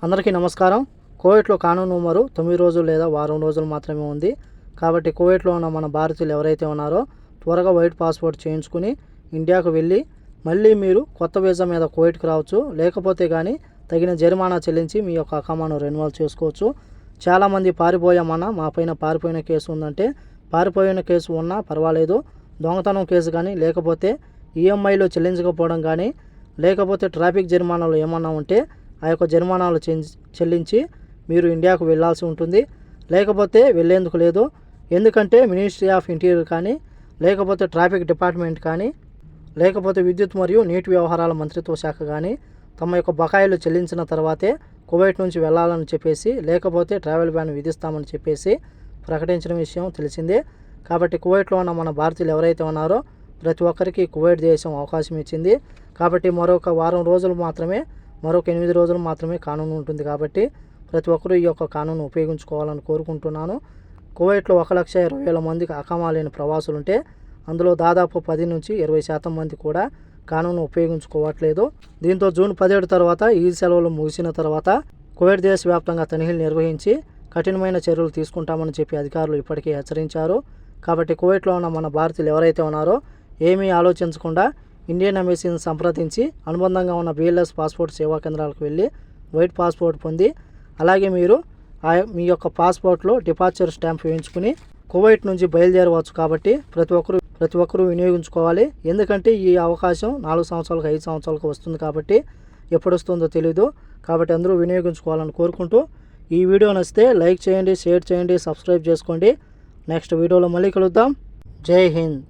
అందరికీ నమస్కారం. కువైట్లో కానూన్ ఉమరు 9 రోజులు లేదా వారం రోజులు మాత్రమే ఉంది. కాబట్టి కువైట్లో ఉన్న మన భారతీయులు ఎవరైతే ఉన్నారో త్వరగా వైట్ పాస్పోర్ట్ చేయించుకుని ఇండియాకు వెళ్ళి మళ్ళీ మీరు కొత్త వీసా మీద కువైట్కి రావచ్చు. లేకపోతే కానీ తగిన జరిమానా చెల్లించి మీ యొక్క అకామాను రెన్యువల్ చేసుకోవచ్చు. చాలామంది పారిపోయామన్నా మా పైన పారిపోయిన కేసు ఉందంటే పారిపోయిన కేసు ఉన్నా పర్వాలేదు, దొంగతనం కేసు కానీ లేకపోతే ఈఎంఐలో చెల్లించకపోవడం కానీ లేకపోతే ట్రాఫిక్ జరిమానాలు ఏమన్నా ఉంటే ఆ యొక్క జరిమానాలు చెల్లించి మీరు ఇండియాకు వెళ్ళాల్సి ఉంటుంది. లేకపోతే వెళ్ళేందుకు లేదు. ఎందుకంటే మినిస్ట్రీ ఆఫ్ ఇంటీరియర్ కానీ లేకపోతే ట్రాఫిక్ డిపార్ట్మెంట్ కానీ లేకపోతే విద్యుత్ మరియు నీటి వ్యవహారాల మంత్రిత్వ శాఖ కానీ తమ యొక్క బకాయిలు చెల్లించిన తర్వాతే కువైట్ నుంచి వెళ్ళాలని చెప్పేసి లేకపోతే ట్రావెల్ బ్యాన్ విధిస్తామని చెప్పేసి ప్రకటించిన విషయం తెలిసిందే. కాబట్టి కువైట్లో ఉన్న మన భారతీయులు ఎవరైతే ఉన్నారో ప్రతి ఒక్కరికి కువైట్ దేశం అవకాశం ఇచ్చింది. కాబట్టి మరొక వారం రోజులు మాత్రమే, మరొక 8 రోజులు మాత్రమే కానూన్ ఉంటుంది. కాబట్టి ప్రతి ఒక్కరూ ఈ యొక్క కానూన్ ఉపయోగించుకోవాలని కోరుకుంటున్నాను. కువైట్లో 1,20,000 మందికి అకామా లేని ప్రవాసులు ఉంటే అందులో దాదాపు 10 నుంచి 20% మంది కూడా కానూన్ ఉపయోగించుకోవట్లేదు. దీంతో జూన్ 17 తర్వాత ఈ సెలవులు ముగిసిన తర్వాత కువైట్ దేశవ్యాప్తంగా తనిఖీలు నిర్వహించి కఠినమైన చర్యలు తీసుకుంటామని చెప్పి అధికారులు ఇప్పటికే హెచ్చరించారు. కాబట్టి కువైట్లో ఉన్న మన భారతీయులు ఎవరైతే ఉన్నారో ఏమీ ఆలోచించకుండా ఇండియన్ ఎంబసీని సంప్రదించి అనుబంధంగా ఉన్న బిఎల్ఎస్ పాస్పోర్ట్ సేవా కేంద్రాలకు వెళ్ళి వైట్ పాస్పోర్ట్ పొంది అలాగే మీరు మీ యొక్క పాస్పోర్ట్లో డిపార్చర్ స్టాంప్ వేయించుకుని కువైట్ నుంచి బయలుదేరవచ్చు. కాబట్టి ప్రతి ఒక్కరూ వినియోగించుకోవాలి. ఎందుకంటే ఈ అవకాశం 4 సంవత్సరాలకు 5 సంవత్సరాలకు వస్తుంది. కాబట్టి ఎప్పుడు వస్తుందో తెలియదు. కాబట్టి అందరూ వినియోగించుకోవాలని కోరుకుంటూ ఈ వీడియో నచ్చితే లైక్ చేయండి, షేర్ చేయండి, సబ్స్క్రైబ్ చేసుకోండి. నెక్స్ట్ వీడియోలో మళ్ళీ కలుద్దాం. జై హింద్.